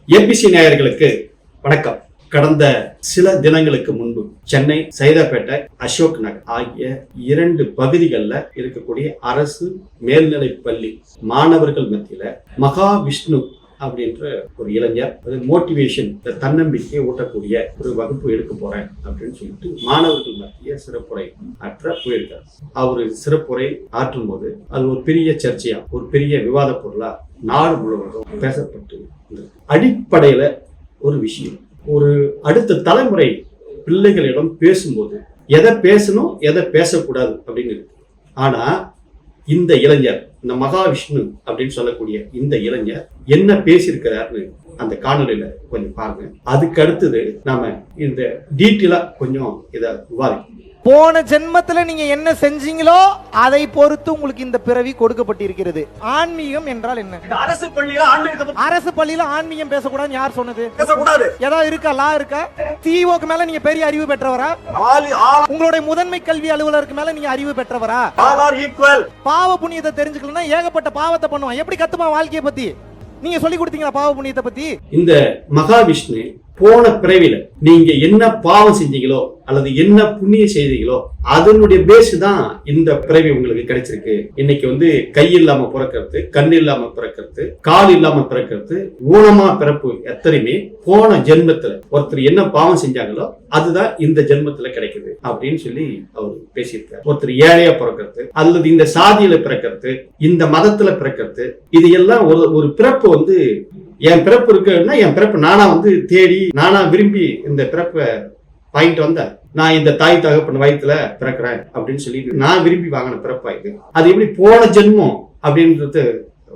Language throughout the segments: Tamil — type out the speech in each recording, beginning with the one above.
ஏபிசி நேயர்களுக்கு வணக்கம். கடந்த சில தினங்களுக்கு முன்பு சென்னை சைதாப்பேட்டை, அசோக் நகர் ஆகிய 2 பகுதிகளில் இருக்கக்கூடிய அரசு மேல்நிலைப் பள்ளி மாணவர்கள் மத்தியில மகாவிஷ்ணு அப்படின்ற ஒரு இளைஞர் மோட்டிவேஷன், தன்னம்பிக்கையை ஊட்டக்கூடிய ஒரு வகுப்பு எடுக்க போறேன் அப்படின்னு சொல்லிட்டு மாணவர்கள் மத்திய சிறப்புரை ஆற்ற போயிருக்காரு. அவரு சிறப்புரை ஆற்றும் போது அது ஒரு பெரிய சர்ச்சையா, ஒரு பெரிய விவாத பொருளா நாடு முழுவதும் பேசப்பட்டு அடிப்படையில ஒரு விஷயம், ஒரு அடுத்த தலைமுறை பிள்ளைகளிடம் பேசும்போது எதை பேசணும் எதை பேசக்கூடாது அப்படின்னு இருக்கு. ஆனா இந்த இளைஞர், இந்த மகாவிஷ்ணு அப்படின்னு சொல்லக்கூடிய இந்த இளைஞர் என்ன பேசியிருக்கிறாருன்னு அந்த காணொலியில கொஞ்சம் பாருங்க. அதுக்கு அடுத்தது நாம இந்த டீட்டெயிலா கொஞ்சம் இதை விவாதிப்போம். போன ஜென்மத்துல நீங்க என்ன செஞ்சீங்களோ அதை பொறுத்து உங்களுக்கு இந்த பிறவி கொடுக்கப்பட்டிருக்கிறது. ஆன்மீகம் என்றால் என்ன? அரசு பள்ளியில ஆன்மீகம் பேசக்கூடாதுன்னு யார் சொன்னது? பேசக்கூடாது ஏதாவது இருக்கா? லா இருக்கா? சிஓக்கு மேல நீங்க பெரிய அறிவு பெற்றவரா? உங்களுடைய முதன்மை கல்வி அலுவலருக்கு மேல நீங்க அறிவு பெற்றவரா? பாவ புண்ணியத்தை தெரிஞ்சுக்கலன்னா ஏகப்பட்ட பாவத்தை பண்ணுவான். எப்படி கத்துமா வாழ்க்கையை பத்தி? நீங்க சொல்லி கொடுத்தீங்களா பாவ புண்ணியத்தை பத்தி? இந்த மகாவிஷ்ணு போன பிறவில நீங்க என்ன பாவம் செஞ்சீங்களோ அல்லது என்ன புண்ணியம் செய்தீங்களோ அதனுடைய பேஸ் தான் இந்த பிறவி உங்களுக்கு கிடைச்சிருக்கு. இன்னைக்கு கை இல்லாம பிறக்கிறது, கண் இல்லாம பிறக்கிறது, கால் இல்லாம பிறக்கிறது, ஊனமா பிறப்பு எத்தனையுமே போன ஜென்மத்துல ஒருத்தர் என்ன பாவம் செஞ்சாங்களோ அதுதான் இந்த ஜென்மத்துல கிடைக்குது அப்படின்னு சொல்லி அவர் பேசியிருக்காரு. ஒருத்தர் ஏழையா பிறக்கிறது அல்லது இந்த சாதியில பிறக்கிறது, இந்த மதத்துல பிறக்கிறது, இது எல்லாம் ஒரு பிறப்பு என் பிறப்பு இருக்குன்னா என் பிறப்பு நானா தேடி நானா விரும்பி இந்த பிறப்பை பாயிண்ட் வந்தேன். நான் இந்த தாய் தகப்பன் வயிற்றுல பிறக்கிறேன் அப்படின்னு சொல்லிட்டு நான் விரும்பி வாங்கின பிறப்பாயிது. அது எப்படி போன ஜென்மம் அப்படின்றது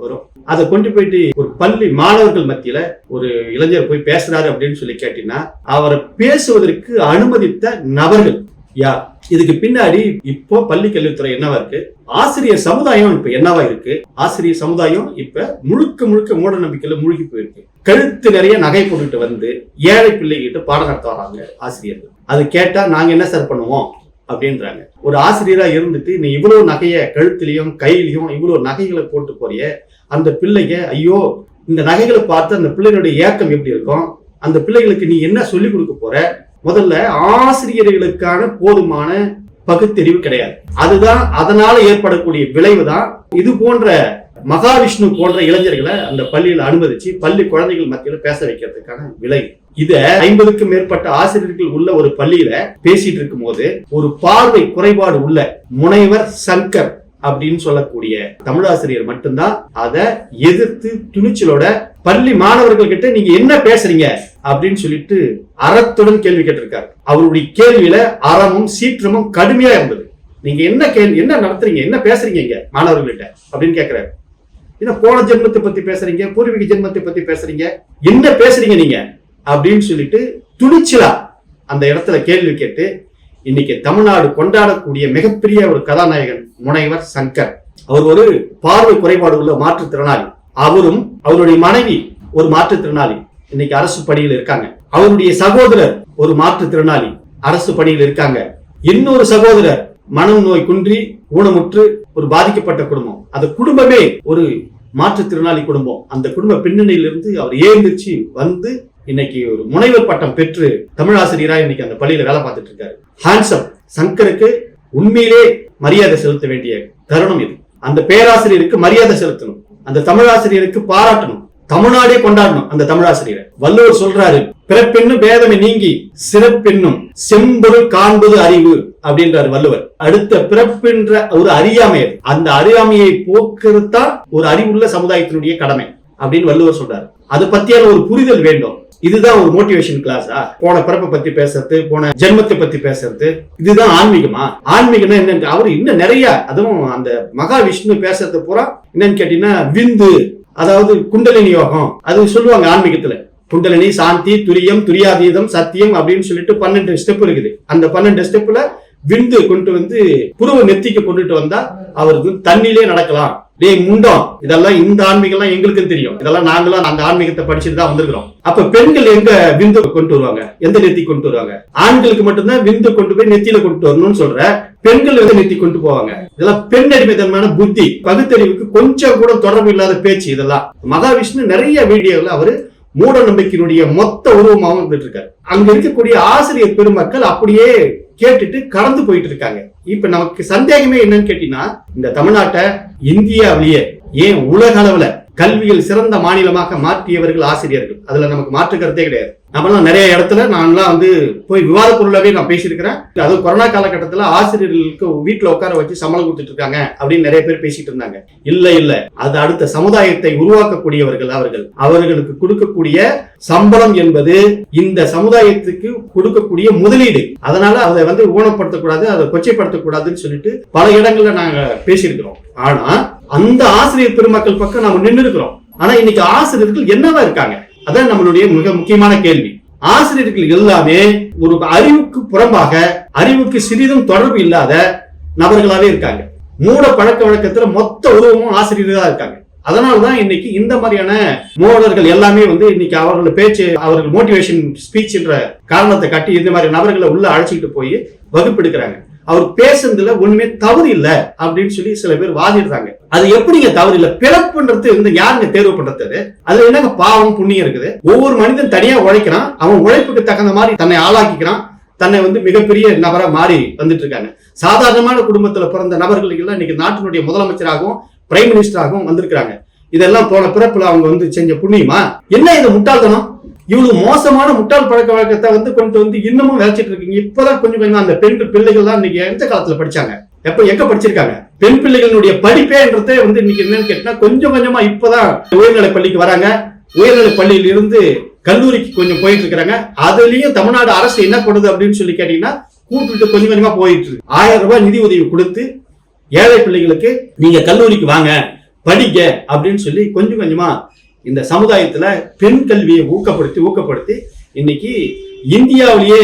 வரும். அதை கொண்டு போயிட்டு ஒரு பள்ளி மாணவர்கள் மத்தியில ஒரு இளைஞர் போய் பேசுறாரு அப்படின்னு சொல்லி கேட்டீங்கன்னா அவரை பேசுவதற்கு அனுமதித்த நபர்கள் யார்? இதுக்கு பின்னாடி இப்போ பள்ளி கல்வித்துறை என்னவா இருக்கு? ஆசிரியர் சமுதாயம் இப்ப என்னவா இருக்கு? ஆசிரியர் சமுதாயம் இப்ப முழுக்க மூட நம்பிக்கையில மூழ்கி போயிருக்கு. கழுத்து நிறைய நகை போட்டுட்டு ஏழை பிள்ளைகிட்ட பாடம் நடத்த வராங்க ஆசிரியர்கள். அது கேட்டா நாங்க என்ன சார் பண்ணுவோம் அப்படின்றாங்க. ஒரு ஆசிரியரா இருந்துட்டு நீ இவ்வளவு நகைய கழுத்துலயும் கையிலையும் இவ்வளவு நகைகளை போட்டு போறிய, அந்த பிள்ளைங்க ஐயோ இந்த நகைகளை பார்த்து அந்த பிள்ளைகளுடைய ஏக்கம் எப்படி இருக்கும்? அந்த பிள்ளைகளுக்கு நீ என்ன சொல்லி கொடுக்க போற? முதல்ல ஆசிரியர்களுக்கான போதுமான பகுத்தறிவு கிடையாது. அதுதான் அதனால ஏற்படக்கூடிய விளைவு தான் இது போன்ற மகாவிஷ்ணு போன்ற இளைஞர்களை அந்த பள்ளியில் அனுமதிச்சு பள்ளி குழந்தைகள் மத்தியில பேச வைக்கிறதுக்கான விளைவு. இத 50க்கும் மேற்பட்ட ஆசிரியர்கள் உள்ள ஒரு பள்ளியில பேசிட்டு இருக்கும் போது ஒரு பார்வை குறைபாடு உள்ள முனைவர் சங்கர் அப்படின்னு சொல்லக்கூடிய தமிழாசிரியர் மட்டும்தான் அதை எதிர்த்து துணிச்சலோட பள்ளி மாணவர்கள் கிட்ட நீங்க என்ன பேசுறீங்க அப்படின்னு சொல்லிட்டு அறத்துடன் கேள்வி கேட்டிருக்காரு. அவருடைய கேள்வியில அறமும் சீற்றமும் கடுமையா இருந்தது. நீங்க என்ன கேள்வி, என்ன நடத்துறீங்க, என்ன பேசுறீங்க இங்க மாணவர்கள்கிட்ட அப்படின்னு கேட்கிறாரு. என்ன போன ஜென்மத்தை பத்தி பேசுறீங்க, பூர்வீக ஜென்மத்தை பத்தி பேசுறீங்க, என்ன பேசுறீங்க நீங்க அப்படின்னு சொல்லிட்டு துணிச்சலா அந்த இடத்துல கேள்வி கேட்டு இன்னைக்கு தமிழ்நாடு கொண்டாடக்கூடிய மிகப்பெரிய ஒரு கதாநாயகன் முனைவர் சங்கர். அவர் ஒரு பார்வை குறைபாடு உள்ள மாற்றுத்திறனாளி. அவரும் அவருடைய மனைவி ஒரு மாற்றுத்திறனாளி, இன்னைக்கு அரசு பணியில் இருக்காங்க. அவருடைய சகோதரர் ஒரு மாற்றுத்திறனாளி, அரசு பணியில் இருக்காங்க. இன்னொரு சகோதரர் மனநோய் குன்றி ஊனமுற்று ஒரு பாதிக்கப்பட்ட குடும்பம். அந்த குடும்பமே ஒரு மாற்றுத்திறனாளி குடும்பம். அந்த குடும்ப பின்னணியிலிருந்து அவர் ஏந்திரிச்சு இன்னைக்கு ஒரு முனைவர் பட்டம் பெற்று தமிழாசிரியரா இன்னைக்கு அந்த பள்ளியில வேலை பார்த்துட்டு இருக்காரு. ஹான்சம் சங்கருக்கு உண்மையிலே மரியாதை செலுத்த வேண்டிய தருணம் இது. அந்த பேராசிரியருக்கு மரியாதை செலுத்தணும், அந்த தமிழாசிரியருக்கு பாராட்டணும், தமிழ்நாடே கொண்டாடணும் அந்த தமிழாசிரியரை. வள்ளுவர் சொல்றாரு, பிறப்பென்னும் பேதமை நீங்கி சிறப்பென்னும் செம்பொருள் காண்பது அறிவு அப்படின்றாரு வள்ளுவர். அடுத்த பிறப்புன்ற ஒரு அறியாமை, அந்த அறியாமையை போக்குறது தான் ஒரு அறிவுள்ள சமுதாயத்தினுடைய கடமை அப்படின்னு வள்ளுவர் சொல்றாரு. அது பத்தியான ஒரு புரிதல் வேண்டும். இதுதான் ஒரு மோட்டிவேஷன் கிளாஸா? போன பிறப்பை பத்தி பேசுறது, போன ஜென்மத்தை பத்தி பேசுறது, இதுதான் ஆன்மீகமா? ஆன்மீகம் என்னன்னு அவரு இன்னும் நிறைய, அதுவும் அந்த மகாவிஷ்ணு பேசுறது பூரா என்னன்னு கேட்டீங்கன்னா விந்து, அதாவது குண்டலினி யோகம், அது சொல்லுவாங்க ஆன்மீகத்துல. குண்டலினி, சாந்தி, துரியம், துரியாதீதம், சத்தியம் அப்படின்னு சொல்லிட்டு 12 ஸ்டெப் இருக்குது. அந்த 12 ஸ்டெப்ல விந்து கொண்டு புருவ நெத்திக்கு கொண்டுட்டு வந்தா அவருக்கு தண்ணிலே நடக்கலாம். முண்டம், இதெல்லாம் இந்த ஆன்மீகம் எங்களுக்கு தெரியும். இதெல்லாம் நாங்களும் அந்த ஆன்மீகத்தை படிச்சுட்டு தான் வந்திருக்கிறோம். அப்ப பெண்கள் எங்க விந்து கொண்டு வருவாங்க, எந்த நெத்தி கொண்டு வருவாங்க? ஆண்களுக்கு மட்டும்தான் விந்து கொண்டு போய் நெத்தியில கொண்டு வரணும்னு சொல்ற, பெண்கள் நெத்தி கொண்டு போவாங்க. இதெல்லாம் பெண் அடிமைத்தனமான புத்தி, பகுத்தறிவுக்கு கொஞ்சம் கூட தொடர்பு இல்லாத பேச்சு. இதெல்லாம் மகாவிஷ்ணு நிறைய வீடியோல அவரு மூட நம்பிக்கையினுடைய மொத்த உருவமாகவும் இருந்துட்டு இருக்காரு. அங்க இருக்கக்கூடிய ஆசிரியர் பெருமக்கள் அப்படியே கேட்டுட்டு கடந்து போயிட்டு இருக்காங்க. இப்ப நமக்கு சந்தேகமே என்னன்னு கேட்டீங்கன்னா, இந்த தமிழ்நாட்டை இந்தியாவிலேயே ஏன் உலக அளவுல கல்வியில் சிறந்த மாநிலமாக மாற்றியவர்கள் ஆசிரியர்கள். அதுல நமக்கு மாற்று கருத்தே கிடையாது. நம்மளாம் நிறைய இடத்துல நான்லாம் வந்து போய் விவாத பொருளாவே நான் பேசியிருக்கிறேன். அதுவும் கொரோனா காலகட்டத்துல ஆசிரியர்களுக்கு வீட்டுல உட்கார வச்சு சம்பளம் கொடுத்துட்டு இருக்காங்க அப்படின்னு நிறைய பேர் பேசிட்டு இருந்தாங்க. இல்ல அது அடுத்த சமுதாயத்தை உருவாக்கக்கூடியவர்கள். அவர்களுக்கு கொடுக்கக்கூடிய சம்பளம் என்பது இந்த சமுதாயத்துக்கு கொடுக்கக்கூடிய முதலீடு. அதனால அதை வந்து ஊனப்படுத்தக்கூடாது, அதை கொச்சைப்படுத்தக்கூடாதுன்னு சொல்லிட்டு பல இடங்கள்ல நாங்க பேசியிருக்கிறோம். ஆனா அந்த ஆசிரியர் பெருமக்கள் பக்கம் நாம நின்று இருக்கிறோம். ஆனா இன்னைக்கு ஆசிரியர்கள் என்னவா இருக்காங்க? அதான் நம்மளுடைய மிக முக்கியமான கேள்வி. ஆசிரியர்கள் எல்லாமே ஒரு அறிவுக்கு புறம்பாக, அறிவுக்கு சிறிதும் தொடர்பு இல்லாத நபர்களாவே இருக்காங்க. மூட பழக்க வழக்கத்துல மொத்த உருவமும் ஆசிரியர்களா இருக்காங்க. அதனாலதான் இன்னைக்கு இந்த மாதிரியான மோடர்கள் எல்லாமே வந்து இன்னைக்கு அவர்கள் பேச்சு, அவர்கள் மோட்டிவேஷன் ஸ்பீச் என்ற காரணத்தை காட்டி இந்த மாதிரி நபர்களை உள்ள அழைச்சிட்டு போய் வகுப்பு எடுக்கிறாங்க. அவர் பேசுறதுல ஒண்ணுமே தவறு இல்ல அப்படின்னு சொல்லி சில பேர் வாதிடுறாங்க. அது எப்படிங்க தவறு இல்ல? பிறப்புன்றது இந்த யாருங்க தேர்வு பண்றது? அதுல என்னங்க பாவம் புண்ணியம் இருக்குது? ஒவ்வொரு மனிதன் தனியா உழைக்கிறான், அவன் உழைப்புக்கு தகுந்த மாதிரி தன்னை ஆளாக்கிக்கிறான், தன்னை வந்து மிகப்பெரிய நபரா மாறி வந்துட்டு இருக்காங்க. சாதாரணமான குடும்பத்துல பிறந்த நபர்கள் எல்லாம் இன்னைக்கு நாட்டினுடைய முதலமைச்சராகவும் பிரைம் மினிஸ்டராகவும் வந்திருக்காங்க. இதெல்லாம் போன பிறப்புல அவங்க வந்து செஞ்ச புண்ணியமா? என்ன இது முட்டாள்தனம்? இவ்வளவு மோசமான முட்டாள் பழக்க வழக்கத்தை வந்து கொண்டு வந்து இன்னமும் விளைச்சிட்டு இருக்கீங்க. இப்பதான் கொஞ்சம் கொஞ்சம் அந்த பெண் பிள்ளைகள் தான் இன்னைக்கு எந்த காலத்துல படிச்சாங்க? எங்க படிச்சிருக்காங்க? பெண் பிள்ளைகளுடைய படிப்பேன்றதே வந்து இன்னைக்கு என்னன்னு கேட்டா கொஞ்சம் கொஞ்சமா இப்பதான் உயர்நிலை பள்ளிக்கு வராங்க. உயர்நிலை பள்ளியில இருந்து கல்லூரிக்கு கொஞ்சம் போயிட்டு இருக்கிறாங்க. அதுலயும் தமிழ்நாடு அரசு என்ன பண்ணுது அப்படின்னு சொல்லி கேட்டீங்கன்னா, கூப்பிட்டு கொஞ்சம் கொஞ்சமா போயிட்டு இருக்கு. 1000 ரூபாய் நிதி உதவி கொடுத்து ஏழை பிள்ளைகளுக்கு நீங்க கல்லூரிக்கு வாங்க படிக்க அப்படின்னு சொல்லி கொஞ்சம் கொஞ்சமா இந்த சமுதாயத்துல பெண் கல்வியை ஊக்கப்படுத்தி இன்னைக்கு இந்தியாவிலேயே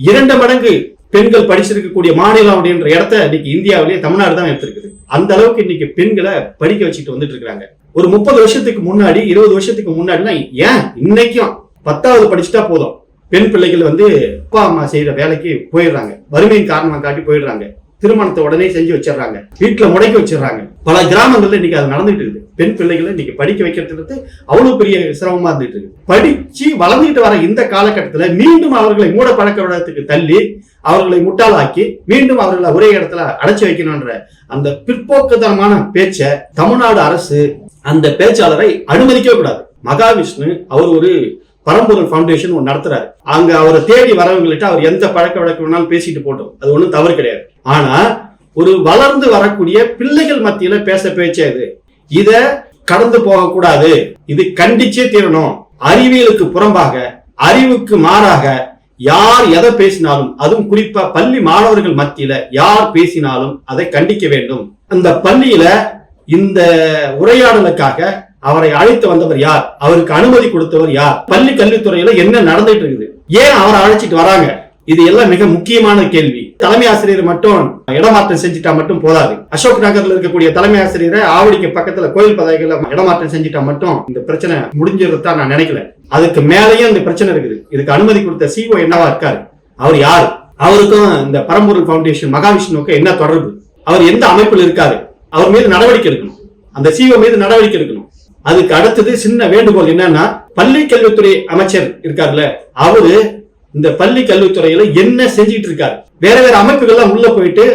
2 மடங்கு பெண்கள் படிச்சிருக்கக்கூடிய மாநிலம் அப்படின்ற இடத்த இன்னைக்கு இந்தியாவிலேயே தமிழ்நாடு தான் எடுத்திருக்குது. அந்த அளவுக்கு இன்னைக்கு பெண்களை படிக்க வச்சுட்டு வந்துட்டு இருக்காங்க. ஒரு 30 வருஷத்துக்கு முன்னாடி, 20 வருஷத்துக்கு முன்னாடிலாம் ஏன் இன்னைக்கும் 10வது படிச்சுட்டா போதும், பெண் பிள்ளைகள் வந்து அப்பா அம்மா செய்யற வேலைக்கு போயிடுறாங்க. வறுமையின் காரணமா காட்டி போயிடுறாங்க. திருமணத்தை உடனே செஞ்சு வச்சிடறாங்க, வீட்டுல முடக்கி வச்சிடறாங்க. பல கிராமங்கள்ல இன்னைக்கு அது நடந்துட்டு இருக்குது. பெண் பிள்ளைகளை இன்னைக்கு படிக்க வைக்கிறது அவ்வளவு பெரிய சிரமமா இருந்துட்டு இருக்கு. படிச்சு வளர்ந்துட்டு வர இந்த காலகட்டத்துல மீண்டும் அவர்களை மூட பழக்க வழக்கத்துக்கு தள்ளி அவர்களை முட்டாளாக்கி மீண்டும் அவர்களை ஒரே இடத்துல அடைச்சு வைக்கணும்ன்ற அந்த பிற்போக்குத்தனமான பேச்ச தமிழ்நாடு அரசு அந்த பேச்சாளரை அனுமதிக்கவே கூடாது. மகாவிஷ்ணு அவர் ஒரு பரம்பொருள் ஃபவுண்டேஷன் ஒன்று நடத்துறாரு. அங்க அவரை தேடி வரவங்கள்ட்ட அவர் எந்த பழக்க வழக்கம் வேணாலும் பேசிட்டு போட்டோம், அது ஒண்ணும் தவறு கிடையாது. ஆனா ஒரு வளர்ந்து வரக்கூடிய பிள்ளைகள் மத்தியில பேச பேச்சே இத கடந்து போக கூடாது. இது கண்டிச்சே தீரணும். அறிவியலுக்கு புறம்பாக, அறிவுக்கு மாறாக யார் எதை பேசினாலும், அதுவும் குறிப்பா பள்ளி மாணவர்கள் மத்தியில யார் பேசினாலும் அதை கண்டிக்க வேண்டும். அந்த பள்ளியில இந்த உரையாடலுக்காக அவரை அழைத்து வந்தவர் யார்? அவருக்கு அனுமதி கொடுத்தவர் யார்? பள்ளி கல்வித்துறையில என்ன நடந்துட்டு இருக்குது? ஏன் அவரை அழைச்சிட்டு வராங்க? இது எல்லாம் மிக முக்கியமான கேள்வி. தலைமை ஆசிரியர் மட்டும் இடமாற்றம் செஞ்சுட்டா மட்டும் போதாது. அசோக் நகர்ல இருக்கக்கூடிய தலைமை ஆசிரியரை ஆவடிக்கு பக்கத்துல கோயில் பதவிகளை இடமாற்றம் செஞ்சுட்டா மட்டும் இந்த பிரச்சனை முடிஞ்சிருந்தா நான் நினைக்கல. அதுக்கு மேலேயும் இந்த பிரச்சனை இருக்குது. இதுக்கு அனுமதி கொடுத்த சிஓ என்னவா இருக்காரு? அவர் யாரு? அவருக்கும் இந்த பரம்பொருள் ஃபவுண்டேஷன் மகாவிஷ்ணுவுக்கு என்ன தொடர்பு? அவர் எந்த அமைப்பில் இருக்காரு? அவர் மீது நடவடிக்கை எடுக்கணும். அந்த சிஓ மீது நடவடிக்கை எடுக்கணும். அதுக்கு அடுத்தது சின்ன வேண்டுகோள் என்னன்னா, பள்ளி கல்வித்துறை அமைச்சர் இருக்காருல்ல, அவரு இந்த பள்ளி கல்வித்துறையில என்ன செஞ்சிட்டு இருக்காரு? வேற அமைப்புகள்லாம் உள்ள போயிட்டு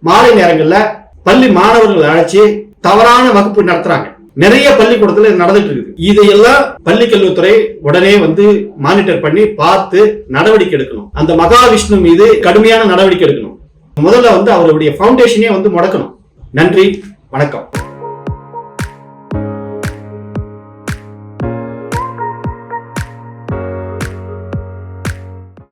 மாலை நேரங்கள்ல பள்ளி மாணவர்கள் அழைச்சி தவறான வகுப்பு நடத்துறாங்க. நிறைய பள்ளிக்கூடத்துல நடந்துட்டு இருக்குது. இதையெல்லாம் பள்ளி கல்வித்துறை உடனே வந்து மானிட்டர் பண்ணி பார்த்து நடவடிக்கை எடுக்கணும். அந்த மகாவிஷ்ணு மீது கடுமையான நடவடிக்கை எடுக்கணும். முதல்ல வந்து அவருடைய ஃபவுண்டேஷனே வந்து முடக்கணும். நன்றி, வணக்கம்.